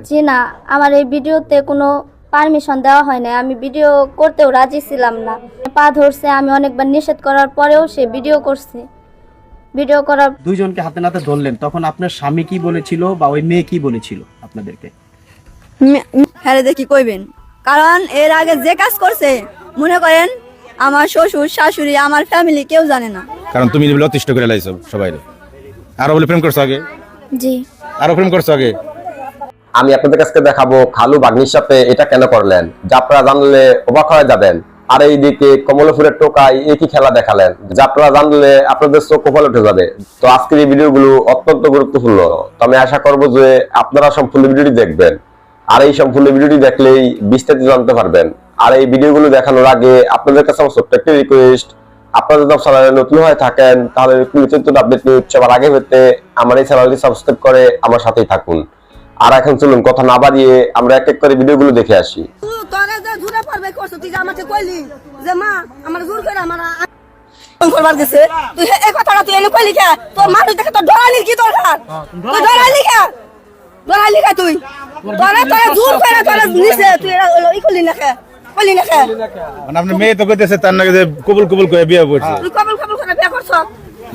জি না, আমার এই ভিডিওতে কোনো পারমিশন দেওয়া হয় না। আমি ভিডিও করতেও রাজি ছিলাম না। পা ধরছে, আমি অনেকবার নিষেধ করার পরেও সে ভিডিও করছে। ভিডিও করার দুইজনকে হাতে নাতে ধরলেন, তখন আপনার স্বামী কি বলেছিল বা ওই মেয়ে কি বলেছিল আপনাদেরকে? হ্যাঁ দেখি কইবেন, কারণ এর আগে যে কাজ করছে মনে করেন আমার শ্বশুর শাশুড়ি আমার ফ্যামিলি কেউ জানে না। কারণ তুমি বলে অতিষ্ঠ করে লাইছো সবাই। আরো বলে প্রেম করছো আগে? জি। আরো প্রেম করছো আগে? আমি আপনাদের কাছে দেখাবো খালু ভাগ্নির সাথে এটা কেন করলেন, যা আপনারা জানলে অবাক হয়ে যাবেন। আর এইদিকে কমলপুরের টোকায় একই খেলা দেখালেন, যা আপনারা জানলে আপনাদের চোখ কপালে উঠে যাবে। তো আজকের এই ভিডিওগুলো অত্যন্ত গুরুত্বপূর্ণ, তো আমি আশা করবো যে আপনারা সম্পূর্ণ ভিডিওটি দেখবেন। আর এই সম্পূর্ণ ভিডিওটি দেখলেই বিস্তারিত জানতে পারবেন। আর এই ভিডিওগুলো দেখানোর আগে আপনাদের কাছে আমার ছোট্ট একটা রিকোয়েস্ট, আপনারা যদি চ্যানেলে নতুন হয়ে থাকেন তাহলে নিত্য আপডেট নিউজ সবার আগে পেতে আমার এই চ্যানেলটি সাবস্ক্রাইব করে আমার সাথেই থাকুন। আর এখন চলুন কথা না বাড়িয়ে আমরা এক এক করে ভিডিওগুলো দেখে আসি। তোরে যে জুরে পড়বে করছ তুই আমাকে কইলি যে মা আমার জোর করে আমার করবার দিছে, তুই এই কথাটা তুই এনে কইলি কে? তোর মানুষ দেখে তোর ডরালি কি দরকার? তুই ডরালি কে? ডরালি কে তুই? তোরে জোর করে তোরে নিছে, তুই এই কইলি না কে? কইলি না কে? মানে আপনি মেয়ে তো কইতেছে তার নাকি যে কবুল কবুল করে বিয়ে করছে। তুই কবুল কবুল করে বিয়ে করছ?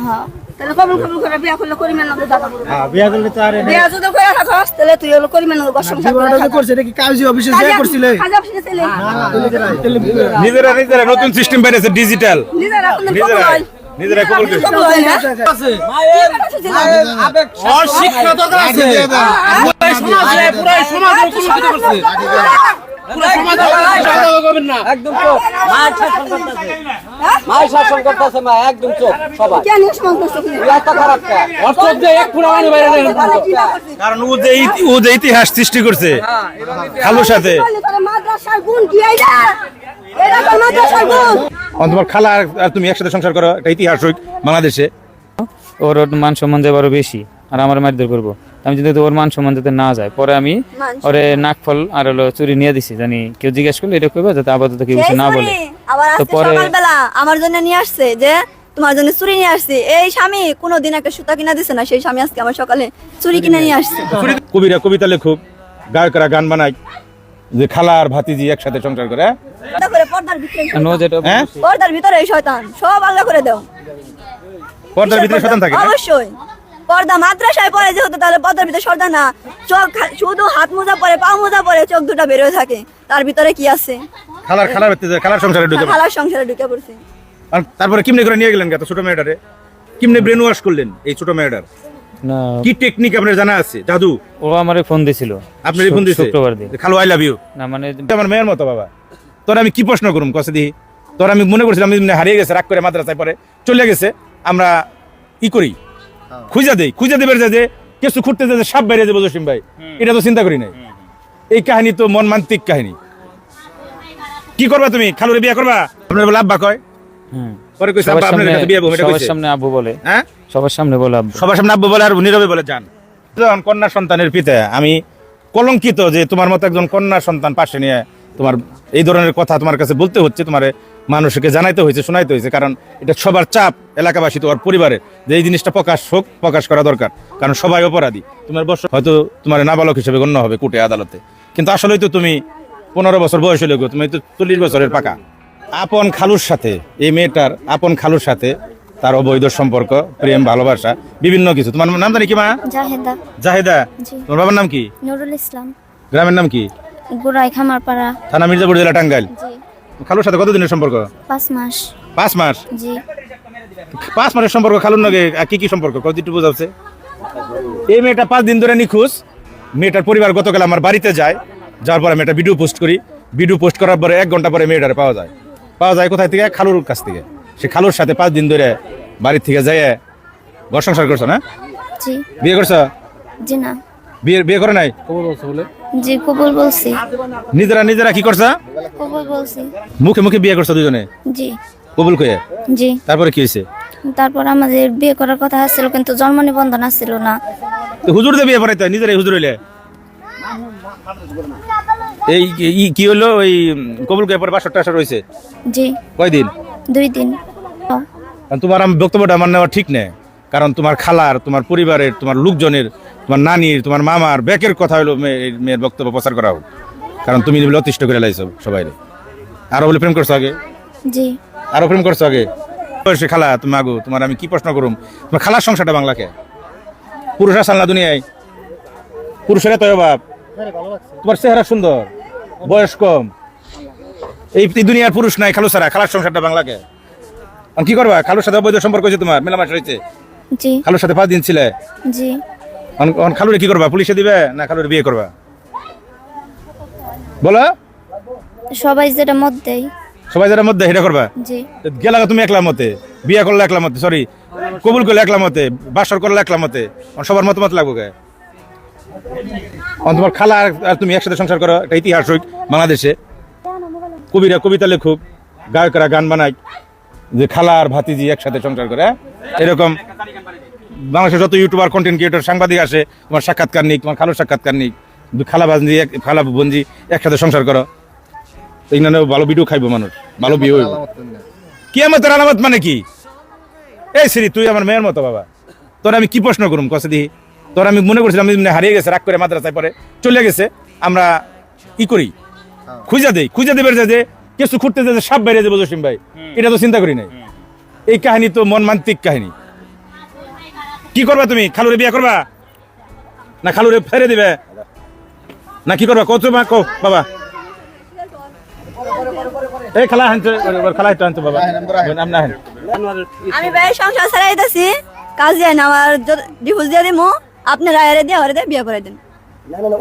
হ্যাঁ, তাহলে কবুল কবুল করে বিয়ে করলে করিমেন না দাদা। হ্যাঁ, বিয়ে করলে তো আর বিয়ে যদি করে রাখছ তাহলে তুই হলো করিমেন না গসম জীবনটা করছে, এটা কি কাজী অফিসে যা করছিলে? কাজী অফিসে ছিলে নিজেরা নিজেরা নতুন সিস্টেম বেরিয়েছে, ডিজিটাল। নিজেরা কোন কবুল নিজেরা হয় নিজেরা কবুল করে। কবুল হয় না অশিক্ষিত আছে পুরো সমাজে কলঙ্কিত করছে। পুরো সমাজে করবেন না, একদম চোখ মায়ের শাসন করতেছে, মায়ের শাসন করতেছে, মা একদম চোখ সবাই কেন সমাজ নষ্ট করে এত খারাপ কে? অর্থ যে এক পুরো মানে বাইরে দেন। কারণ ও যে ইতিহাস সৃষ্টি করছে খালুর সাথে। মাদ্রাসার গুণ কি আইলা? এটা তো মাদ্রাসার গুণ। তোমার খালা আর তুমি একসাথে সংসার করো, একটা ইতিহাস বাংলাদেশে। ওর মান সম্মান যে বড় বেশি, আর আমার মারধর করবো। আমি যদি ওর মান সম্মান যাতে না যায়, পরে আমি ওরে নাকফল আর হলো চুরি নিয়ে দিছি, জানি কেউ জিজ্ঞেস করলে এটা করবে যাতে আপাতত কেউ কিছু না বলে। আবার তো আজকে পরে সকালবেলা আমার জন্য নিয়ে আসছে যে তোমার জন্য চুরি নিয়ে আসছে। এই স্বামী কোনোদিন একটা সুতা কিনা দিছে না, সেই স্বামী আজকে আমার সকালে চুরি কিনে নিয়ে আসছে। কবিরা কবিতা লেখক, গায়করা গান বানায় যে খালা আর ভাতিজি একসাথে সংসার করে। আলাদা করে পর্দার ভিতরে নো যেটা হ্যাঁ, পর্দার ভিতরে এই শয়তান সব আলাদা করে দাও। পর্দার ভিতরে শয়তান থাকে না? অবশ্যই পর্দা মাদ্রাসায় পড়ে যেহেতু, তাহলে পর্দার ভিতরে শয়তান না। চোখ শুধু হাত মোজা পরে, পা মোজা পরে, চোখ দুটো বের হয়ে থাকে, তার ভিতরে কি আছে? খালার সংসারে ঢুকে। খালার সংসারে ঢুকে পড়ছে। আর তারপরে কিমনে করে নিয়ে গেলেন এত ছোট মেয়েটারে? কিমনে ব্রেন ওয়াশ করলেন এই ছোট মেয়েটার? না, কি টেকনিক আপনার জানা আছে? জাদু? ও আমারে ফোন দিছিল আপনারই ফোন দিছে শুক্রবার দিন। খালু আই লাভ ইউ। না মানে আমার মেয়ের মতো বাবা। তোর আমি কি প্রশ্ন করুম কসে দিই? তোর আমি মনে করছিলাম হারিয়ে গেছে, রাগ করে মাদ্রাসায় পরে চলে গেছে। আমরা ই করি, খুঁজা দেবের যে কিছু খুঁড়তে যে সাপ বেরিয়ে যাবো জসিম ভাই, এটা তো চিন্তা করি নাই। এই কাহিনী তো মনমান্তিক কাহিনী। কি করবা তুমি? খালুরে বিয়ে করবা? আপনার বলে আব্বা কয়, পরে কইছে আব্বা আপনার কাছে বিয়ে হবে, এটা সবার কইছে। সামনে আব্বু বলে, হ্যাঁ, সবার সামনে বলে আব্বু। সবার সামনে আব্বু বলে আর নীরবে বলে যান। যখন কন্যা সন্তানের পিতা, আমি কলঙ্কিত যে তোমার মতো একজন কন্যা সন্তান পাশে নিয়ে তোমার এই ধরনের কথা তোমার কাছে বলতে হচ্ছে, তোমার মানুষকে জানাইতে হয়েছে, শোনাইতে হয়েছে। কারণ এটা সবার চাপ, এলাকাবাসী, তোমার পরিবারের, যে এই জিনিসটা প্রকাশ করা দরকার। কারণ সবাই অপরাধী। তোমার বয়স হয়তো তোমার নাবালক হিসেবে গণ্য হবে কোর্টে আদালতে, কিন্তু আসলেই তো তুমি 15 বছর বয়স হলে তুমি তো 40 বছরের পাকা। আপন খালুর সাথে, এই মেয়েটার আপন খালুর সাথে তার অবৈধ সম্পর্ক, প্রেম, ভালোবাসা, বিভিন্ন কিছু। তোমার নাম জানি কি মা? জাহেদা। জাহেদা। জি। তোমার বাবার নাম কি? নুরুল ইসলাম। গ্রামের নাম কি? গুরাই খামারপাড়া। থানা মির্জাপুর, জেলা টাঙ্গাইল। জি। খালুর সাথে কতদিনের সম্পর্ক? 5 মাস। 5 মাস? জি। 5 মাসের সম্পর্ক খালুর নাকি কি কি সম্পর্ক কত একটু বোঝাচ্ছে? এই মেয়েটা 5 দিন ধরে নিখোঁজ। মেয়েটার পরিবার গতকাল আমার বাড়িতে যায়, যাওয়ার পরে আমি একটা ভিডিও পোস্ট করি। ভিডিও পোস্ট করার পরে 1 ঘন্টা পরে মেয়েটারে পাওয়া যায় কোথায় থেকে? খালুর কাছ থেকে। সে খালুর সাথে 5 দিন ধরে বাড়ি থেকে যায় ঘর সংসার করছো না? জি। বিয়ে করছো? জি না। বিয়ে করে নাই? জি কবুল বলছি। নিজেরা কি করছো? কবুল বলছি। মুখে বিয়ে করছো দুজনে? জি। কবুল কয়ে? জি। তারপরে কি হয়েছে? তারপর আমাদের বিয়ে করার কথা ছিল, কিন্তু জন্ম নিবন্ধন ছিল না। তো হুজুর দিয়ে বিয়ে পড়াইতে, নিজেরাই হুজুর হইলে? এই কি হলো? ওই কবুল কয়ে পরে 500 টাকা রয়েছে? জি। কয়দিন? 2 দিন। তোমার আমি বক্তব্যটা আমার নেওয়া ঠিক নেই। কারণ তোমার খালার, তোমার পরিবারের, তোমার লোকজনের তোমার নানির, তোমার মামার ব্যাকের কথা হলো মেয়ের বক্তব্য প্রচার করা হোক, কারণ তুমি বলে অতিষ্ঠ করে লাইছো সবাই। আরো বলে প্রেম করছো আগে, জি আরো প্রেম করছো আগে। বয়সে খালা তুমি আগো, তোমার আমি কি প্রশ্ন করুম, তোমার খালার সংসারটা বাংলাকে পুরুষ আসাল না দুনিয়ায়, পুরুষের এত অভাব, তোমার চেহারা সুন্দর, বয়স কম, এই দুনিয়ার পুরুষ নাই খালু ছাড়া, খালার সংসারটা বাংলাকে কি করবা? খালুর সাথে অবৈধ সম্পর্ক হয়েছে তোমার, মেলামাস হয়েছে, জি খালুর সাথে 5 দিন ছিলে, জি খালুরে কি করবা? পুলিশে দিবে না খালুরে বিয়ে করবা? বলো, সবাই যেটা মত দেয়। সবাই যারা মধ্যে হেটা করবা। জি গেলা তুমি একলা মতে, বিয়ে করলে একলা মতে, সরি কবুল করলে একলা মতে, বাসর করলে একলা মতে, সবার মতামত লাগবো কে? তোমার খালা আর তুমি একসাথে সংসার করো, একটা ইতিহাস হোক বাংলাদেশে। কবিরা কবিতা লেখুক, গায়করা গান বানায় যে খালা আর ভাতিজি একসাথে সংসার করে, এরকম বাংলাদেশের যত ইউটিউবার, কন্টেন্ট ক্রিয়েটর, সাংবাদিক আসে, তোমার সাক্ষাৎকার নিক, তোমার খালুর সাক্ষাৎকার নিক, খালা বাজি খালা বঞ্জি একসাথে সংসার করো, এইখানে ভালো ভিডিও খাইবো মানুষ, ভালো বিয়ে হইব। কিয়ামতের আলামত মানে কি? এই শ্রী, তুই আমার মেয়ের মতো বাবা, তোর আমি কি প্রশ্ন করুম কসে দিই? তোর আমি মনে করছিলাম হারিয়ে গেছে, রাগ করে মাদ্রাসায় পরে চলে গেছে, আমরা ই করি খুঁজা দেই, খুঁজা দেবে যে কিছু খুঁড়তে যে সাপ বাইরে যাবো জসিম ভাই, এটা তো চিন্তা করি নাই। এই কাহিনী তো মন মান্তিক কাহিনী। কি করবা তুমি? খালুরে বিয়ে করবা না খালুরে ফেরে দিবে না কি করবা? কত মা কো বাবা, এই খালা হানতে, খালা হানতে বাবা, নাম না হান। আমি ভাই সংসার ছাড়াইতেছি, কাজ যায় না, আমার ডিভোর্স দিয়ে দিমু, আপনারা আয়ারে দিয়ে ঘরে দিয়ে বিয়ে করে দিন।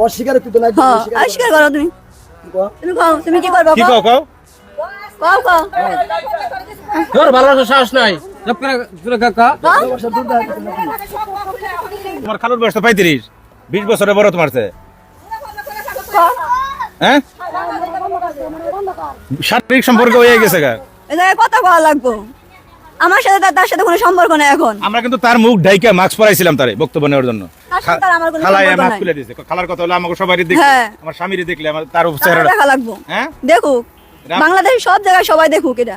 অস্বীকার তো নাই, হ্যাঁ আবিষ্কার করো তুমি, তুমি কও তুমি কি করবা? কি কও কও? কও কও তোর ভালোবাসার সাহস নাই, চুপ করে কাকা। তোমার খালুর বয়স তো 35, 20 বছরের বড় তোমার চেয়ে। হ্যাঁ, শারীরিক সম্পর্ক হয়ে গেছে গা। এই জায়গায় কথা কওয়া লাগবো, আমার সাথে তার সাথে কোনো সম্পর্ক নেই এখন। আমরা কিন্তু তার মুখ ঢাইকা মাস্ক পরাইছিলাম তারে বক্তব্য নেওয়ার জন্য। তার সাথে তার আমার কোনো খালায় সম্পর্ক মাস্ক নাই। খুলে দিয়েছে। খালার কথা হলো আমাকে সবারই দেখলে, হ্যাঁ। আমার স্বামীরই দেখলে, আমার তার তার চেহারা। দেখা লাগবো, হ্যাঁ, দেখুক বাংলাদেশের সব জায়গায় সবাই দেখুক এটা।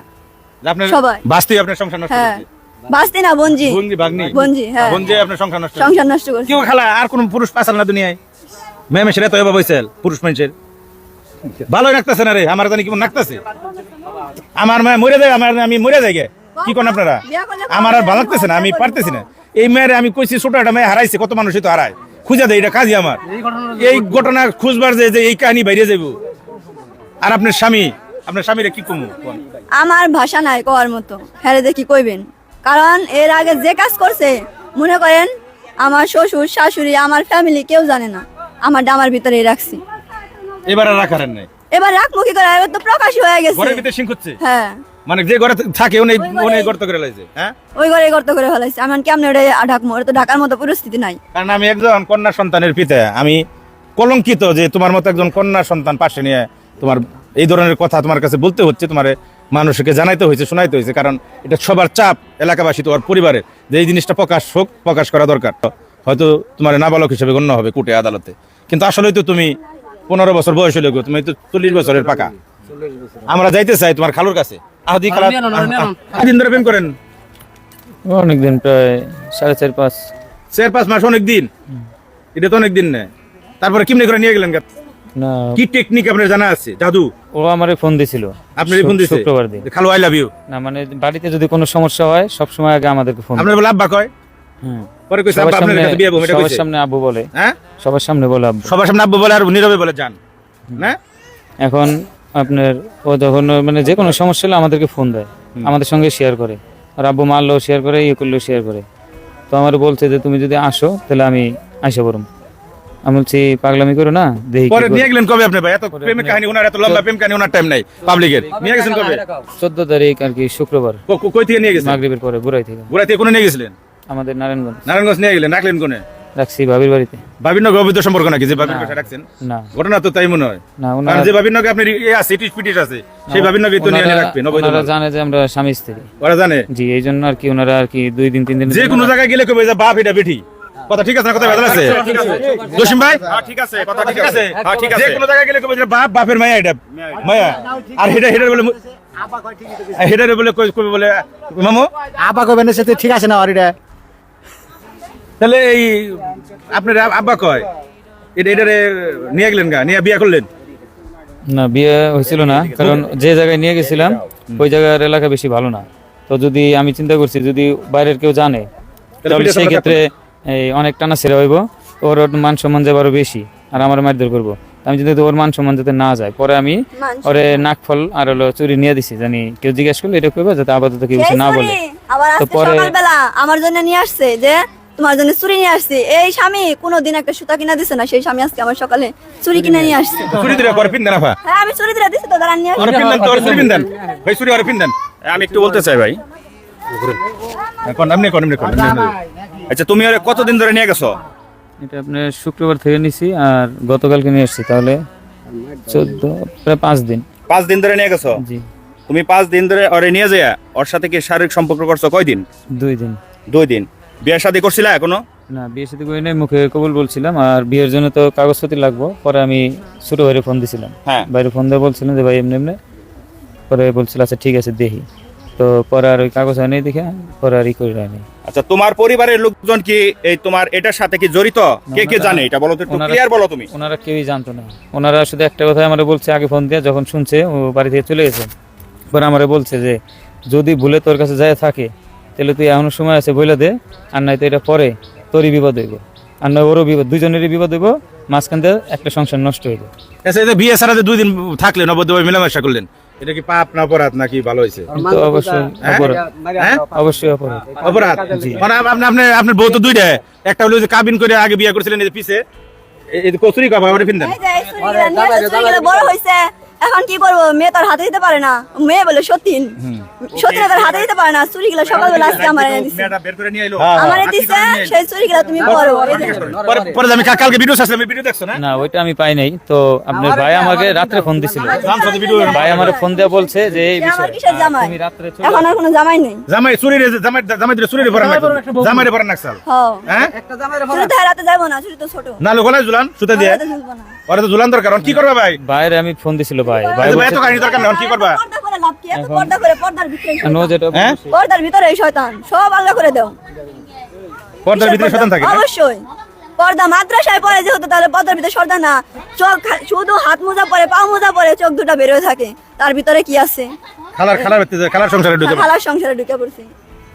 আপনার সবাই। বাস্তি আপনার সংসার নষ্ট হ্যাঁ করছে। বাস্তি না বঞ্জি, বঞ্জি ভাগ্নি, বঞ্জি, হ্যাঁ বঞ্জি আপনার সংসার নষ্ট করছে। সংসার নষ্ট করছে। কেউ খালা আর কোন পুরুষ পাসাল না দুনিয়ায়, মেয়ে মেশের এত এবার বইছেল পুরুষ মানুষের ভালোই রাখতেছে না রে, আমার জানি কেমন রাখতেছে। আমার মেয়ে মরে যায়, আমার আমি মরে যাই গে, কি কোন আপনারা? আমার আর ভালো লাগতেছে না, আমি পারতেছি না। এই মেয়ের আমি কইছি ছোট একটা মেয়ে হারাইছে, কত মানুষই তো হারায়, খুঁজা দেয়, এটা কাজই আমার। এই ঘটনা খুঁজবার যে এই কাহিনী বাইরে যাইব। আর আপনার স্বামীরে কি কমু? আমার ভাষা নাই কওয়ার মতো, হ্যাঁ দেখি কইবেন, কারণ এর আগে যে কাজ করছে, মনে করেন আমার শ্বশুর শাশুড়ি আমার ফ্যামিলি কেউ জানে না, আমার ডামার ভিতরেই রাখছি। এবার আর রাখারেন নাই, এবার রাখবো কি করে, এবার তো প্রকাশ হয়ে গেছে। ঘরের ভিতরে সিং খুঁজছে, হ্যাঁ মানে যে ঘরে থাকে উনি গর্ত করে লাইছে। হ্যাঁ, ওই ঘরে গর্ত করে ফেলাইছে, আমি কেমন ওটা ঢাকবো, ওটা তো ঢাকার মতো পরিস্থিতি নাই। কারণ আমি একজন কন্যা সন্তানের পিতা, আমি কলঙ্কিত যে তোমার মতো একজন কন্যা সন্তান পাশে নিয়ে তোমার এই ধরনের কথা তোমার কাছে বলতে হচ্ছে, তোমার মানুষকে জানাইতে হয়েছে, শোনাইতে হয়েছে, কারণ এটা সবার চাপ, এলাকাবাসী তোমার পরিবারের, যে এই জিনিসটা প্রকাশ করা দরকার। হয়তো তোমার নাবালক হিসেবে গণ্য হবে কোর্টে আদালতে, কিন্তু আসলেই তো তুমি 15 বছর বয়স হলে তুমি তো 40 বছরের পাকা। আমরা যাইতে চাই তোমার খালুর কাছে। আহদি খালা দিন ধরে প্রেম করেন? অনেকদিন, প্রায় 4.5 4-5 মাস, অনেক দিন। এটা তো অনেক দিন না। তারপরে কেমনি করে নিয়ে গেলেন? না, কি টেকনিক আপনার জানা আছে? জাদু? ও আমারে ফোন দিছিল আপনারই ফোন দিছে? শুক্রবার দিন। খালু আই লাভ ইউ। না মানে বাড়িতে যদি কোনো সমস্যা হয় সবসময় আগে আমাদেরকে ফোন আপনার বলে আব্বা কয়? হ্যাঁ, পরে কইছে সবার আব্বা আপনার সামনে, কাছে বিয়ে হবো, এটা সবার কইছে? সামনে আব্বু বলে। হ্যাঁ, সবার সামনে বলে আব্বু। সবার সামনে আব্বু বলে আর নীরবে বলে জান না? এখন আপনার ও যখন মানে যে কোনো সমস্যা হলে আমাদেরকে ফোন দেয়, আমাদের সঙ্গে শেয়ার করে, আর আব্বু মারলেও শেয়ার করে, ইয়ে করলেও শেয়ার করে। তো আমার বলছে যে তুমি যদি আসো তাহলে আমি আইসা পড়ম। আমি বলছি পাগলামি করো না, দেখি পরে নিয়ে গেলেন কবে আপনি ভাই? এত প্রেমের কাহিনী, ওনার এত লম্বা প্রেম কাহিনী, ওনার টাইম নাই পাবলিকের। নিয়ে গেছেন কবে? 14 তারিখ আর কি, শুক্রবার, কই থেকে নিয়ে গেছেন? মাগরিবের পরে, বুড়াই থেকে। গোড়া থেকে কোনে নিয়ে গেছিলেন? আমাদের নারায়ণগঞ্জ। নারায়ণগঞ্জ নিয়ে গেলেন, রাখলেন কোনে? রাখছি ভাবির বাড়িতে। ভাবির নগে অবৈধ সম্পর্ক নাকি যে ভাবির কাছে রাখছেন? না ঘটনা তো তাই মনে হয়। না, কারণ ওনারা যে ভাবির নগে আপনার আছে, ইটিস পিটিস আছে, সেই ভাবির নগে তো নিয়ে রাখবেন অবৈধ। ওনারা জানে যে আমরা স্বামী স্ত্রী। ওরা জানে? জি, এই জন্য আর কি ওনারা আর কি 2 দিন 3 দিন যে কোনো জায়গায় গেলে কবে যে বাপ এটা বেটি, কথা ঠিক আছে না? কথা ভেজাল আছে জসিম ভাই? হ্যাঁ ঠিক আছে, কথা ঠিক আছে। হ্যাঁ ঠিক আছে, যে কোনো জায়গায় গেলে কবে যে বাপ বাপের মায়া, এটা মায়া। আর হেডার বলে হেডারে বলে কবে বলে মামু আবা কবেন সাথে ঠিক আছে না? আর এটা তাহলে এই আপনার আব্বা কয় এটারে নিয়ে গেলেন গা, নিয়ে বিয়ে করলেন? না, বিয়ে হয়েছিল না, কারণ যে জায়গায় নিয়ে গেছিলাম ওই জায়গার এলাকা বেশি ভালো না। তো যদি আমি চিন্তা করছি যদি বাইরের কেউ জানে তাহলে সেই ক্ষেত্রে এই অনেক টানা ছেড়ে হইব, ওর মান সম্মান যাবে আরো বেশি, আর আমার মারধর করবো। আমি যদি ওর মান সম্মান যাতে না যায়, পরে আমি ওরে নাকফল আর হলো চুরি নিয়ে দিছি, জানি কেউ জিজ্ঞেস করলে এটা করবে যাতে আপাতত কেউ কিছু না বলে। আবার তো আজকে পরে সকালবেলা আমার জন্য নিয়ে আসছে যে তোমার জন্য চুরি নিয়ে আসছে। এই স্বামী কোনোদিন একটা সুতা কিনা দিছে না, সেই স্বামী আজকে আমার সকালে চুরি কিনে নিয়ে আসছে। চুরি দিলে পরে পিন দেন আপা, হ্যাঁ আমি চুরি দিয়ে দিছি তো, দাঁড়ান নিয়ে ওরে পিন দেন তো, ওরে চুরি পিন দেন ভাই, চুরি ওরে পিন দেন। আমি একটু বলতে চাই ভাই, এখন আপনি কোন আচ্ছা তুমি ওরে কতদিন ধরে নিয়ে গেছো? এটা আপনার শুক্রবার থেকে নিছি আর গতকালকে নিয়ে আসছি, তাহলে 14 প্রায় 5 দিন। 5 দিন ধরে নিয়ে গেছো? জি। তুমি 5 দিন ধরে ওরে নিয়ে যায় ওর সাথে কি শারীরিক সম্পর্ক করছো কয়দিন? 2 দিন। 2 দিন। বিয়ে শাদী করছিলা এখনো? না, বিয়ে সাথে করি নাই, মুখে কবুল বলছিলাম। আর বিয়ের জন্য তো কাগজপত্র লাগবো। পরে আমি ছোট ভাইরে ফোন দিছিলাম, হ্যাঁ বাইরে ফোন দিয়ে বলছিলাম যে ভাই এমনি এমনি, পরে বলছিল আচ্ছা ঠিক আছে দেখি। তো পরে আর ওই কাগজ হয় নাই দেখে পরে আর ই করি হয়নি। আচ্ছা তোমার পরিবারের লোকজন কি এই তোমার এটার সাথে কি জড়িত? কে কে জানে এটা বলো তো, একটু ক্লিয়ার বলো তুমি। ওনারা কেউই জানতো না, ওনারা শুধু একটা কথা আমারে বলছে আগে ফোন দিয়ে, যখন শুনছে ও বাড়ি থেকে চলে গেছে, পরে আমারে বলছে যে যদি ভুলে তোর কাছে যায় থাকে তাহলে তুই এখনো সময় আছে বইলা দে, আর নাই তো এটা পরে তোরই বিপদ হইব, আর নয় ওরও বিপদ, দুজনেরই বিপদ হইব, মাঝখান দিয়ে একটা সংসার নষ্ট হইব। আচ্ছা এই বিয়ে ছাড়া যে 2 দিন থাকলেন, নবদ্বীপে মেলামেশা করলেন, এটা কি পাপ না অপরাধ নাকি ভালো হয়েছে? তো অবশ্যই অপরাধ, হ্যাঁ অবশ্যই অপরাধ। অপরাধ। মানে আপনার বউ তো 2টা, একটা হলো যে কাবিন করে আগে বিয়ে করেছিলেন, এই যে পিছে এই কচুরি কাবা ওরে পিন দেন। এই যে এই চুরিগুলা নিয়ে আসছে, চুরিগুলা বড় হইছে, এখন কি করবো? মেয়ে তার হাতে দিতে পারে না, মেয়ে বলে সতীন, সতীন তার হাতে দিতে পারে না। চুরিগুলা সকালবেলা আজকে আমার এনে দিছে, মেয়েটা বের করে নিয়ে আইলো। আমারে দিছে, সেই চুরিগুলা তুমি করো। এই যে পরে আমি কালকে ভিডিও আসলে ভিডিও দেখছো না? না, ওইটা আমি পাই নাই। তো আপনার ভাই আমাকে রাত্রে ফোন দিছিল, ভাই আমার ফোন দিয়ে বলছে যে এই আমার বিষয় কিসের জামাই? তুমি রাত্রে চলে এখন আর কোনো জামাই নেই। জামাই চুরিরে জামাই দিলে চুরিরে পরান নাকসাল, জামাইরে পরান নাকসাল। হ্যাঁ চুরি তো রাতে যাবো না, চুরি তো ছোট, না লো গলায় ঝুলান সুতা দিয়ে, রাতে ঝুলবো না। ওরে তো ঝুলান দরকার। কি করবা ভাই? বাইরে আমি ফোন দিছিল ভাই, ভাই এত বলছে কাহিনী দরকার নেই, কি করবা? পর্দা করে লাভ কি? এত পর্দা করে পর্দার ভিতরে শয়তান। নো যেটা হ্যাঁ? বলছে। পর্দার ভিতরে এই শয়তান সব আলাদা করে দাও। পর্দার ভিতরে শয়তান থাকে না? অবশ্যই পর্দা মাদ্রাসায় পড়ে যেহেতু, তাহলে পর্দার ভিতরে শয়তান না। চোখ শুধু হাত মোজা পরে, পা মোজা পরে, চোখ দুটো বের হয়ে থাকে, তার ভিতরে কি আছে? খালার সংসারে ঢুকে খালার সংসারে ঢুকে পড়ছে।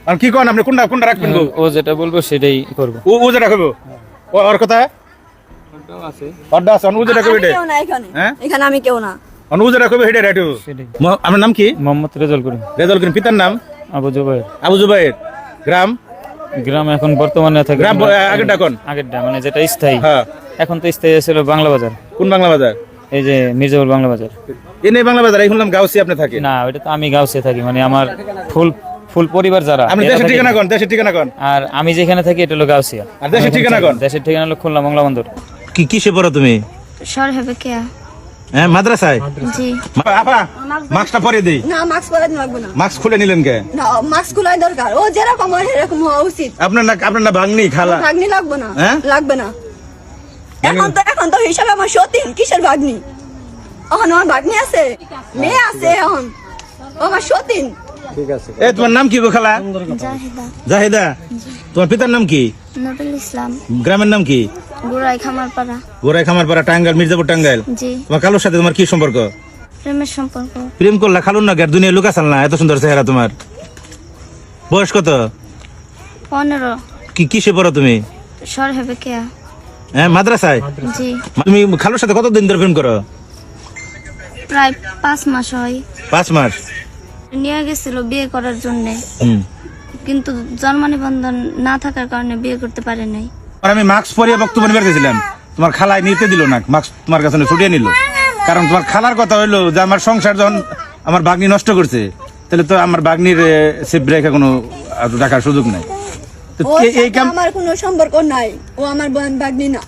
আর কি কোন আপনি কোনটা রাখবেন গো? ও যেটা বলবো সেটাই করবো। ও যেটা কইবো ওর কথা পর্দা আছে, ও যেটা কইবে আমি কেউ না এখানে, হ্যাঁ? এখানে আমি কেউ না। ও যেটা কইবে হেডে রাইটু। সেটাই। আপনার নাম কি? মোহাম্মদ রেজাল করিম। রেজাউল করিম। পিতার নাম? আবু জুবাইর। আবু জুবাইর। গ্রাম? গ্রাম এখন বর্তমানে থাকে গ্রাম আগেরটা কোন? আগেরটা মানে যেটা স্থায়ী, হ্যাঁ। এখন তো স্থায়ী ছিল বাংলা বাজার। কোন বাংলা বাজার? এই যে মির্জাপুর বাংলা বাজার। এনে বাংলা বাজার, এই শুনলাম গাউসি আপনি থাকে। না, ওইটা তো আমি গাউসে থাকি, মানে আমার ফুল ফুল পরিবার যারা। আপনি এরা দেশের থাকে- ঠিকানা কোন? দেশের ঠিকানা কোন? আর আমি যেখানে থাকি এটা হলো গাউসিয়া। আর দেশের ঠিকানা কোন? দেশের ঠিকানা হলো খুলনা মংলা বন্দর। কি কিসে পড়ো তুমি? সর হবে কে? হ্যাঁ মাদ্রাসায়। জি। আপা মাস্কটা পরে দেই। না মাস্ক পরে লাগবে না, মাস্ক খুলে নিলেন কে? না মাস্ক খোলাই দরকার। ও যেরকম হয় এরকম হওয়া উচিত। আপনার না ভাঙনি খালা? ভাগ্নি লাগবে না, হ্যাঁ? লাগবে না। এখন তো হিসাবে আমার সতীন, কিসের ভাগ্নি? এখন আমার ভাগ্নি আছে, মেয়ে আছে, এখন ও আমার সতীন। এ তোমার নাম কি গো খালা? জাহিদা। জাহিদা। তোমার পিতার নাম কি? নুরুল ইসলাম। গ্রামের নাম কি? গুড়াই খামারপাড়া। গোরাই খামারপাড়া, টাঙ্গাইল, মির্জাপুর টাঙ্গাইল। জি। তোমার খালুর সাথে তোমার কি সম্পর্ক? প্রেমের সম্পর্ক। প্রেম করলা খালুর না? দুনিয়া লুকা চাল না, এত সুন্দর চেহারা তোমার। বয়স কত? 15। কিসে পড়ো তুমি? সর হবে কে? হ্যাঁ মাদ্রাসায়। জি। তুমি খালুর সাথে কতদিন ধরে প্রেম করো? প্রায় 5 মাস হয়। 5 মাস। নিয়ে গেছিল বিয়ে করার জন্য, হুম। কিন্তু জন্ম নিবন্ধন না থাকার কারণে বিয়ে করতে পারে নাই। আর আমি মাস্ক পরিয়ে বক্তব্য নিবার গেছিলাম, তোমার খালাই নিতে দিল না, মাস্ক তোমার কাছে ছুটিয়ে নিল। কারণ তোমার খালার কথা হইলো যে আমার সংসার যখন আমার বাগনি নষ্ট করছে, তাহলে তো আমার বাগনির সেফ রেখে কোনো রাখার সুযোগ নাই। তো ওর এই সাথে কাম আমার কোনো সম্পর্ক নাই, ও আমার ভাগ্নি না।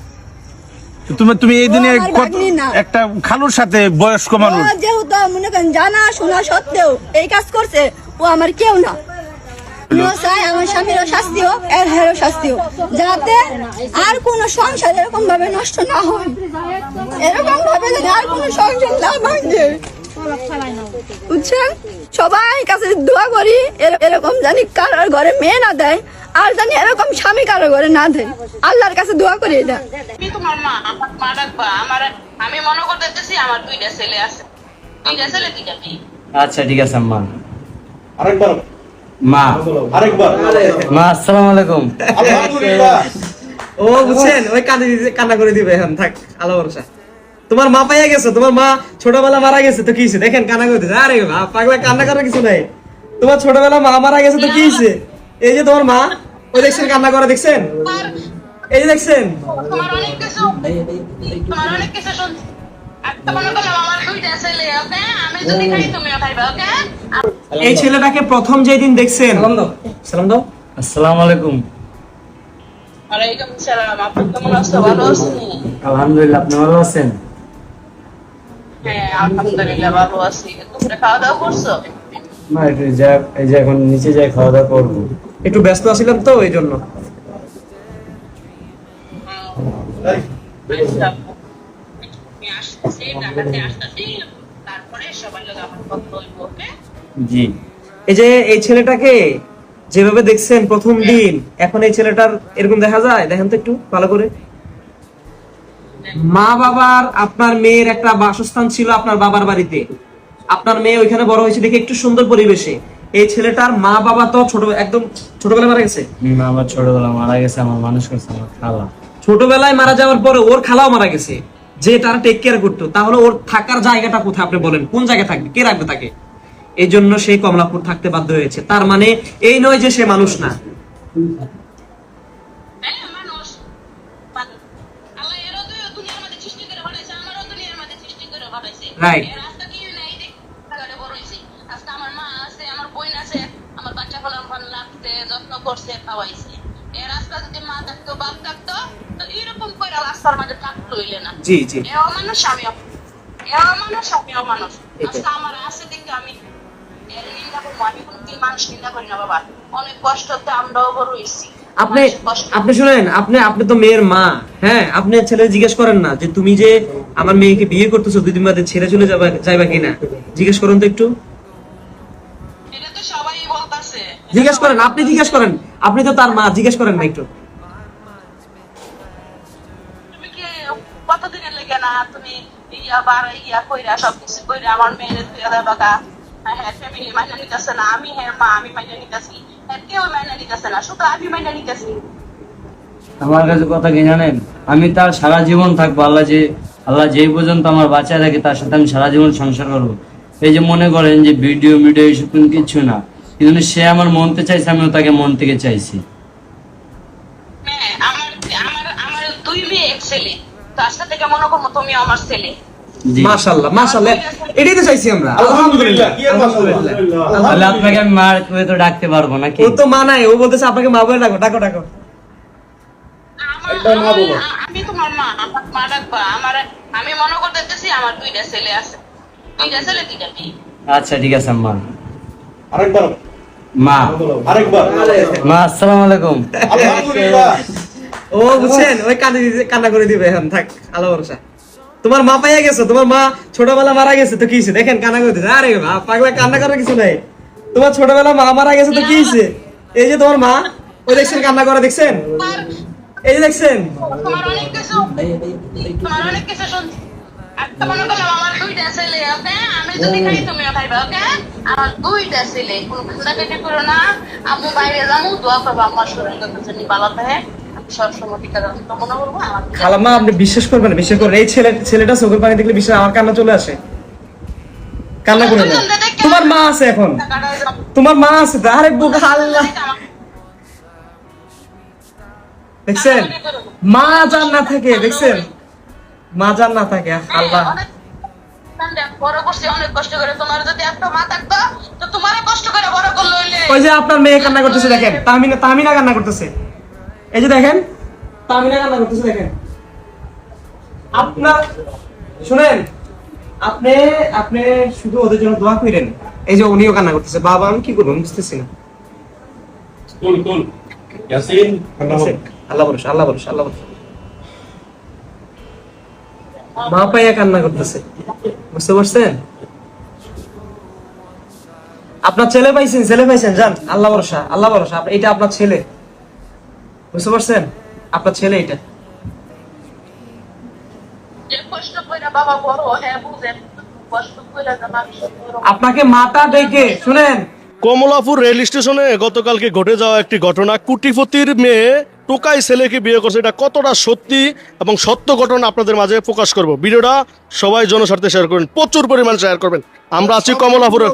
তুমি এই দিনে আমার ভাগ্নি না। একটা খালুর সাথে বয়স্ক ও মানুষ, যেহেতু মনে করেন জানা শোনা সত্ত্বেও এই কাজ করছে, ও আমার কেউ না। আমিও চাই আমার স্বামীরও শাস্তি হোক, এর হেরও শাস্তি হোক, যাতে আর কোনো সংসার এরকম ভাবে নষ্ট না হয়, এরকম ভাবে যেন আর কোনো সংসার না ভাঙে, বুঝছেন? সবাই কাছে দোয়া করি এরকম জানি কারোর ঘরে মেয়ে না দেয়, আর জানি এরকম স্বামী কারো ঘরে না দেয়, আল্লাহর কাছে দোয়া করি এটা। আমি তোমার মা, আমার মা ডাকবা। আমি মনে করতেছি আমার দুইটা ছেলে আছে, দুইটা ছেলে দুইটা মেয়ে। আচ্ছা ঠিক আছে আম্মা। আরেকবার মা আরেকবার মা আসসালামু আলাইকুম। আলহামদুলিল্লাহ। ও বুঝছেন, ওই কান্না করে দিবে এখন, থাক আল্লাহ ভরসা। তোমার মা পাইয়া গেছে, তোমার মা ছোটবেলা মারা গেছে তো কি হয়েছে, দেখেন কান্না করে দিচ্ছে। আরে মা পাগলা, কান্না করার কিছু নাই। তোমার ছোটবেলা মা মারা গেছে তো কি হয়েছে, এই যে তোমার মা, ওই দেখছেন কান্না করে, দেখছেন, এই যে দেখছেন। তোমার অনেক কিছু শুনছি। একটা মনে করলাম আমার দুইটা ছেলে, ওকে? আমি যদি খাই তুমিও খাইবা, ওকে? এই ছেলেটাকে প্রথম যেদিন দেখছেন, সালাম দাও। আসসালামু আলাইকুম। ওয়ালাইকুম আসসালাম। আপনি কেমন আছো? ভালো আছেন? আলহামদুলিল্লাহ, আপনি ভালো আছেন? হ্যাঁ, আলহামদুলিল্লাহ ভালো আছি। দুপুরে খাওয়া দাওয়া করছো? না, এই যে এখন নিচে যাই খাওয়া দাওয়া করবো। একটু ব্যস্ত আছিলাম তো এই জন্য। আমি আসতেছি, ঢাকাতে আসতেছি, তারপরে সবার লোক আমার কথা বলবো, ওকে? জি। এই যে এই ছেলেটাকে যেভাবে দেখছেন প্রথম দিন, এখন এই ছেলেটার এরকম দেখা যায়? দেখেন তো একটু ভালো করে। মা বাবার, আপনার মেয়ের একটা বাসস্থান ছিল আপনার বাবার বাড়িতে, আপনার মেয়ে ওইখানে বড় হয়েছে দেখে একটু সুন্দর পরিবেশে। এই ছেলেটার মা বাবা তো একদম ছোটবেলায় মারা গেছে। আমার ছোটবেলা মারা গেছে, আমার মানুষ করছে আমার খালা। ছোটবেলায় মারা যাওয়ার পরে ওর খালাও মারা গেছে, যে তারা টেক কেয়ার করতো। তাহলে ওর থাকার জায়গাটা কোথায় আপনি বলেন, কোন জায়গায় থাকবে, কে রাখবে তাকে? এই জন্য সে কমলাপুর থাকতে বাধ্য হয়েছে। তার মানে এই নয় যে সে মানুষ না। হ্যাঁ, মানুষ। আল্লাহ এরও দুনিয়ার মধ্যে সৃষ্টি করে পাঠাইছে, আমারও দুনিয়ার মধ্যে সৃষ্টি করে পাঠাইছে। Right. এর আজকে কি নাই দেখে বড় হইছে। আজকে আমার মা আছে, আমার বোন আছে, আমার বাচ্চা ফলাম লাগছে, যত্ন করছে, খাওয়াইছে। এর আজকে যদি মা থাকতো, বাপ থাকতো, তো এরকম করে রাস্তার মাঝে থাকতো হইলে না। জি জি। এও মানুষ, আমিও মানুষ। আজকে আমার আছে দেখে আমি এর নিন্দা করবো? আমি কোনদিন মানুষ নিন্দা করি না বাবা। অনেক কষ্টতে আমরাও বড় হইছি। আপনি শুনেন, আপনি তো মেয়ের মা, হ্যাঁ? আপনি ছেলে জিজ্ঞেস করেন না যে তুমি যে আমার মেয়েকে বিয়ে করতেছো, দুদিন বাদে ছেড়ে চলে যাইবা কিনা? জিজ্ঞেস করুন তো একটু। এটা তো সবাই বলতাছে। জিজ্ঞেস করেন, আপনি জিজ্ঞেস করেন, আপনি তো তার মা, জিজ্ঞেস করেন না একটু। তুমি কি কতদিনের লেগে না তুমি ইয়া কইরা সবকিছু কইরা আমার মেয়ের তুইয়া দেবা? হ্যাঁ, ফ্যামিলি মাইনা নিতেছে না। আমি হ্যাঁ মা, আমি মাইনা নিতেছি। হ্যাঁ, কেউ মাইনা নিতেছে না, শুধু আমি মাইনা নিতেছি। আমার কাছে কথা কি জানেন, আমি তার সারা জীবন থাকবো। আল্লাহ যেই পর্যন্ত আমার বাচ্চা থাকে তার সাথে আমি সারা জীবন সংসার করবো। এই যে মনে করেন যে ভিডিও এইসব কোনো কিছু না, কিন্তু সে আমার মনতে চাইছে, আমিও তাকে মন থেকে চাইছি। হ্যাঁ, আমার দুই মেয়ে এক ছেলে, তার সাথে থেকে মনে করবো তুমি আমার ছেলে। জি। মাশাআল্লাহ মাশাআল্লাহ, এটাই তো চাইছি আমরা। আলহামদুলিল্লাহ আলহামদুলিল্লাহ। তাহলে আপনাকে আমি মার করে তো ডাকতে পারবো নাকি? ও তো মা নাই, ও বলতেছে আপনাকে মা বলে ডাকো, ডাকো ডাকো। আমি তোমার মা, আমার মা ডাকবা। আমি মনে করতেছি আমার দুইটা ছেলে আছে, দুইটা ছেলে দুইটা মেয়ে। আচ্ছা ঠিক আছে আম্মা। আরেকবার মা আরেকবার মা আসসালামু আলাইকুম। আলহামদুলিল্লাহ। ও বুঝছেন, ওই কান্না করে দিবে এখন, থাক আল্লাহ ভরসা। তোমার মা পাইয়া গেছে, তোমার মা ছোটবেলা মারা গেছে তো কি হয়েছে, দেখেন কান্না করে দিচ্ছে। আরে মা পাগলা, কান্না করার কিছু নাই। তোমার ছোটবেলা মা মারা গেছে তো কি হয়েছে, এই যে তোমার মা, ওই দেখছেন কান্না করে, দেখছেন, এই যে দেখছেন। তোমার অনেক কিছু শুনছি। একটা মনে করলাম আমার দুইটা ছেলে, ওকে? আমি যদি খাই তুমিও খাইবা, ওকে? আমার দুইটা ছেলে, কোনো খান্দাকাটি করো না। আম্মু বাইরে যাবো, দোয়া করবো আমার শরীর জন্য ভালো থাকে। সবসময় টিকা মনে করবো আমার খালাম্মা, আপনি বিশ্বাস করবেন, বিশ্বাস করেন, এই ছেলেটা চোখের পানি দেখলে বিশ্বাস, আমার কান্না চলে আসে। কান্না করে না, তোমার মা আছে এখন, তোমার মা আছে তো। আরে বুক আল্লাহ, দেখছেন মা যার না থাকে, দেখছেন মা যার না থাকে, আল্লাহ। বড় করছি অনেক কষ্ট করে। তোমার যদি একটা মা থাকতো তো তোমারও কষ্ট করে বড় করলো হইলে। ওই যে আপনার মেয়ে কান্না করতেছে, দেখেন, তাহমিনা কান্না করতেছে, এই যে দেখেন তাহমিনা কান্না করতেছে, দেখেন। আপনার শুনেন, আপনি শুধু ওদের জন্য দোয়া করেন। এই যে উনিও কান্না করতেছে, বাবা আমি কি করবো বুঝতেছি না। কুল ইয়াসিন আল্লাহ ভরসা, আল্লাহ ভরসা, আল্লাহ ভরসা। মা পাইয়া কান্না করতেছে, বুঝতে পারছেন? আপনার ছেলে পাইছেন, যান, আল্লাহ ভরসা, আল্লাহ ভরসা। এটা আপনার ছেলে, বুঝতে পারছেন? আপনার ছেলে এটা। যে কষ্ট করে বাবা বড় হ্যাঁ বুঝেন, কষ্ট করে মানুষ বড়। আপনাকে মাথা দেখে শুনেন, কমলাপুর রেল স্টেশনে গতকালকে ঘটে যাওয়া একটি ঘটনা, কোটিপতির মেয়ে টোকাই ছেলেকে বিয়ে করছে, এটা কতটা সত্যি এবং সত্য ঘটনা আপনাদের মাঝে প্রকাশ করব। ভিডিওটা সবাই জনস্বার্থে শেয়ার করবেন, প্রচুর পরিমাণ শেয়ার করবেন। আমরা আছি কমলাপুরে,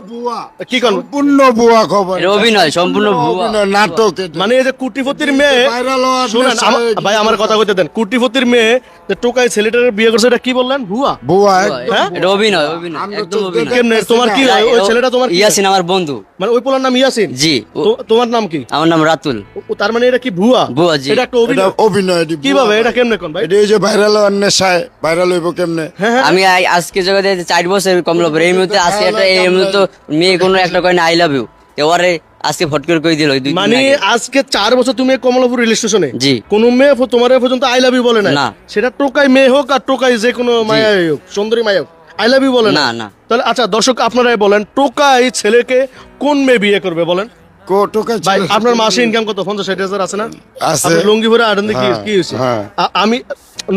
কি কোন সম্পূর্ণ ভুয়া খবর, অভিনয় সম্পূর্ণ অভিনয়, নাটক এটা। মানে এই যে কোটিপতির মেয়ে, ভাইরাল হওয়ার শুনেন নেশায় ভাই আমার কথা কইতে দেন, কোটিপতির মেয়ে যে টোকাই ছেলেটার বিয়ে করছে, এটা কি বললেন? ভুয়া? ভুয়া হ্যাঁ? এটা অভিনয়, অভিনয়, আমরা একদম তো অভিনয়। কেমনে তোমার কি হয়? ওই ছেলেটা তোমার কি? ইয়াসিন আমার বন্ধু। মানে ওই পোলার নাম ইয়াসিন? জি। তোমার নাম কি? আমার নাম রাতুল। তার মানে এটা কি ভুয়া? ভুয়া, জি। এটা একটা এটা অভিনয়। অভিনয়, এটি ভুয়া। কিভাবে এটা কেমনে কোন ভাই? এটা এই যে ভাইরাল হওয়ার নেশায় ভাইরাল হইব কেমনে? আমি আজকে জগতে 4 বছর কমলাপুর, এই মুহূর্তে আজকে একটা, এই মুহূর্তে মেয়ে কোনো একটা কয় না আই লাভ ইউ, ওরে আজকে ফট করে কই দিল। মানে আজকে 4 বছর তুমি কমলাপুর রেল স্টেশনে, জি। কোন মেয়ে তোমার পর্যন্ত আই লাভ ইউ বলে না। সেটা টোকাই মেয়ে হোক আর টোকাই যে কোনো মায়া হোক, সুন্দরী মায়া হোক, আই লাভ ইউ বলে না, না। তাহলে আচ্ছা দর্শক আপনারাই বলেন, টোকাই ছেলেকে কোন মেয়ে বিয়ে করবে বলেন? টোকাই ভাই ছেলে- আপনার মাসে ইনকাম কত? 50-60 হাজার আছে না? আছে। আপনি লুঙ্গি ভরে আড়েন কি হ্যাঁ, কি হয়েছে? হ্যাঁ। আমি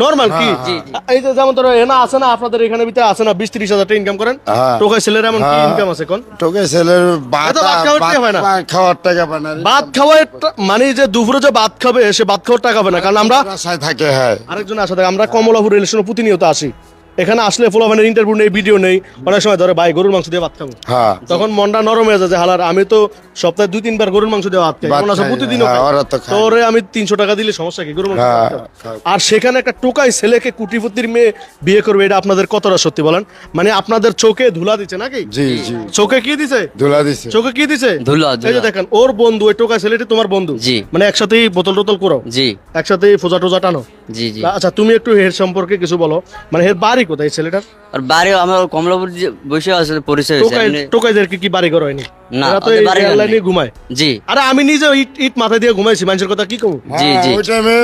নরমাল কি হ্যাঁ, এই যে যেমন ধরো এনা আছে না আপনাদের এখানে ভিতরে আছে না 20-30 হাজার টাকা ইনকাম করেন, হ্যাঁ। টোকাই ছেলের এমন কি হ্যাঁ। ইনকাম আছে কোন? টোকাই ছেলের ভাত এত ভাত খাওয়ার টাকা পায় না। খাওয়ার টাকা পায় না। ভাত খাওয়ার মানে যে দুপুরে যে ভাত খাবে সে ভাত খাওয়ার টাকা পাবে না, কারণ আমরা বাসায় থাকে, হ্যাঁ। আরেকজন আসা থাকে, আমরা কমলাপুর রেল স্টেশনে প্রতিনিয়ত আসি, এখানে আসলে ফলোভানের ইন্টারভিউ নেই, ভিডিও নেই, অনেক সময় ধরে ভাই গরুর মাংস দিয়ে ভাত খাবো, হ্যাঁ। তখন মনটা নরম হয়ে যায় যে হালার আমি তো সপ্তাহে 2-3 বার গরুর মাংস দিয়ে ভাত খাই, ভাত মনে আছে খাই, প্রতিদিনও হ্যাঁ, খাই। ওরা তো খায়। তো ওরে আমি 300 টাকা দিলে সমস্যা কি, গরুর মাংস দিয়ে ভাত হ্যাঁ, খাবো। আর সেখানে একটা টোকাই ছেলেকে কোটিপতির মেয়ে বিয়ে করবে, এটা আপনাদের কতটা সত্যি বলেন? মানে আপনাদের চোখে ধুলা দিচ্ছে নাকি? জি জি, চোখে কি দিছে? ধুলা দিছে। চোখে কি দিছে? ধুলা, এই যে ধুলা। দেখেন ওর বন্ধু, ওই টোকাই ছেলেটি তোমার বন্ধু, জি। মানে একসাথেই বোতল টোতল করো, জি, একসাথেই ফোজা টোজা টানো। জি, জি। আচ্ছা তুমি একটু এর সম্পর্কে কিছু বলো, মানে এর বাড়ি কোথায় ছেলেটার? আর বাড়ি আমার কমলাপুর যে বসে আছে, পরিচয় হয়েছে। টোকাইদেরকে কি বাড়ি ঘর হয়নি? না, এরা তো ওদের এই বাড়ি ঘর রেল লাইনে নেই। ঘুমায়। জি, আরে আমি নিজে ইট ইট মাথায় দিয়ে ঘুমাইছি, মানুষের কথা কি কমু? জি, জি। ওই টাইমে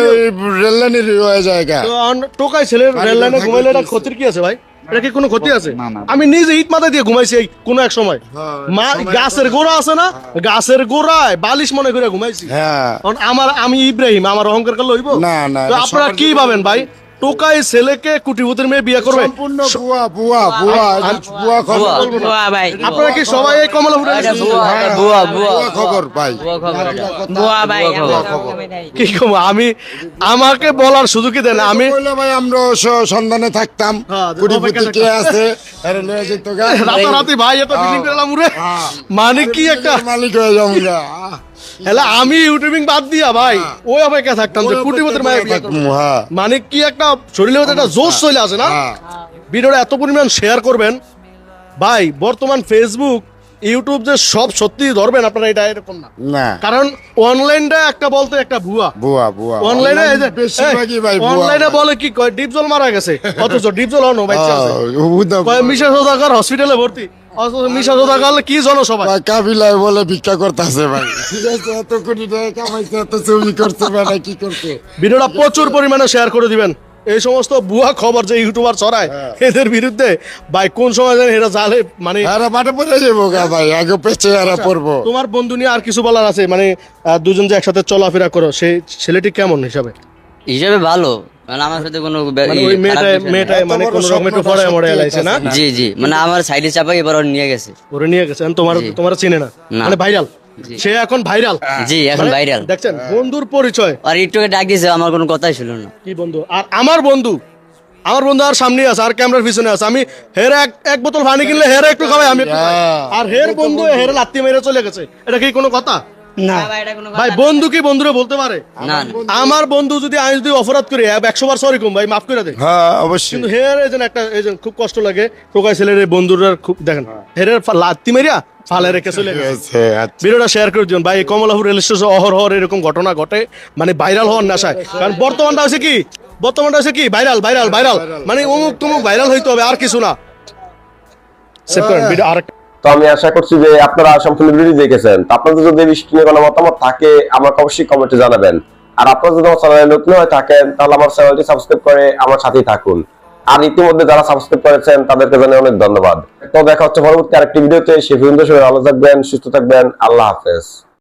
রেল লাইনের হয়ে জায়গা। তো টোকাই ছেলে রেল লাইনে ঘুমাইলে এটা ক্ষতির কি আছে ভাই? এটা কি কোনো ক্ষতি আছে? আমি নিজে ইট মাথায় দিয়ে ঘুমাইছি এই কোনো এক সময়, গাছের গোড়া আছে না, গাছের গোড়ায় বালিশ মনে করে ঘুমাইছি। হ্যাঁ। কারণ আমি ইব্রাহিম, আমার অহংকার করলে হইব? না, না, তো এটা আপনারা সবার কি ভাবেন ভাই, টোকাই ছেলেকে কোটিপতির মেয়ে বিয়ে করবে? সম্পূর্ণ ভুয়া, ভুয়া, ভুয়া, এটা ভুয়া খবর। ভুয়া ভাই, আপনারা কি সবাই এই কমলাপুরে এটা ভুয়া, হ্যাঁ, এটা ভুয়া, ভুয়া, ভুয়া খবর ভাই। ভুয়া খবর এটা। ভুয়া ভাই, ভুয়া খবর। কি কম? আমাকে বলার সুযোগই দেন, আমি কইলে ভাই আমরা সন্ধানে থাকতাম, হ্যাঁ, কোটিপতি কে আছে, আরে লয়ে যেত গা। রাতারাতি ভাই এত বিল্ডিং করলাম উরে, মানে কি একটা মালিক হয়ে যাবো গা। হেলা আমি ইউটিউবিং বাদ দিয়া ভাই ওই অপেক্ষা থাকতাম যে কোটিপতির মায়ের বিয়ে করবো। হ্যাঁ। মানে কি একটা শরীরের মধ্যে একটা জোশ চলে আসে না? হ্যাঁ। ভিডিওটা এত পরিমাণ শেয়ার করবেন ভাই, বর্তমান ফেসবুক ইউটিউব যে সব সত্যি ধরবেন আপনারা, এটা এরকম না, না, কারণ অনলাইনটা একটা বলতে একটা ভুয়া। ভুয়া, ভুয়া। অনলাইনে বেশিরভাগই ভাই ভুয়া। অনলাইনে বলে কি কয় ডিপজল মারা গেছে, অথচ ডিপজল হনো বাচ্চা আছে, কয় মিশা সওদাগর হসপিটালে ভর্তি, অথচ মিশা সওদাগর কি জানো সবাই? ভাই কাবিলায় বলে ভিক্ষা করতেছে ভাই। ঠিক আছে, এত কোটি টাকা কামাইছে, এত ছবি করছে, মানে কি করছে? ভিডিওটা প্রচুর পরিমাণে শেয়ার করে দিবেন। এই সমস্ত ভুয়া খবর যে ইউটিউবার ছড়ায় এদের বিরুদ্ধে ভাই কোন সময় যেন এরা জালে, মানে আরে বাটে পড়ে যাবো গা ভাই, আগে পেছে আরে পড়বো। তোমার বন্ধু নিয়ে আর কিছু বলার আছে? মানে দুজন যে একসাথে চলাফেরা করো, সেই ছেলেটি কেমন হিসাবে? হিসাবে ভালো, মানে আমার সাথে কোনো মানে ওই মেয়েটাই মানে কোন রকম একটু পড়ায় মরে এলাইছে না? জি, জি, মানে আমার সাইডে চাপাই এবার ওর নিয়ে গেছে। ওরে নিয়ে গেছে, তোমার চিনে না, না। মানে ভাইরাল, সে এখন ভাইরাল। জি, এখন ভাইরাল। দেখছেন বন্ধুর পরিচয়। আর একটুকে ডাক দিয়েছে, আমার কোনো কথাই ছিল না। কি বন্ধু? আর আমার বন্ধু আর সামনে আছে, আর ক্যামেরার পিছনে আছে। আমি হের এক বোতল পানি কিনলে হের একটু খাওয়াই, আমি একটু খাই। আর হের বন্ধু হের লাত্তি মেরে চলে গেছে, এটা কি কোনো কথা? না ভাই বন্ধু কি বন্ধুরে বলতে পারে? না, আমার বন্ধু যদি আমি যদি অপরাধ করি 100 বার সরি কম ভাই, মাফ করে দে। হ্যাঁ, অবশ্যই। কিন্তু হের এই যে খুব কষ্ট লাগে, টোকাই ছেলের এই বন্ধুরা খুব দেখেন হেরের লাত্তি মেরিয়া ফালে রেখে চলে গেছে। আচ্ছা। ভিডিওটা শেয়ার করে দিন ভাই। কমলাপুর রেল স্টেশন অহরহ এরকম ঘটনা ঘটে, মানে ভাইরাল হওয়ার নেশায়। কারণ বর্তমানটা হচ্ছে কি ভাইরাল, মানে অমুক তুমুক ভাইরাল হইতে হবে, আর কিছু না। সেভ করেন ভিডিও আরেকটা। তো আমি আশা করছি যে আপনারা সম্পূর্ণ ভিডিও দেখেছেন। তো আপনাদের যদি এই বিষয়টি নিয়ে কোনো মতামত থাকে আমাকে অবশ্যই কমেন্টে জানাবেন। আর আপনারা যদি আমার চ্যানেলে নতুন হয়ে থাকেন তাহলে আমার চ্যানেলটি সাবস্ক্রাইব করে আমার সাথেই থাকুন। আর ইতিমধ্যে যারা সাবস্ক্রাইব করেছেন তাদেরকে জানাই অনেক ধন্যবাদ। তো দেখা হচ্ছে পরবর্তী আরেকটি ভিডিওতে। সেই পর্যন্ত সবাই ভালো থাকবেন, সুস্থ থাকবেন। আল্লাহ হাফেজ।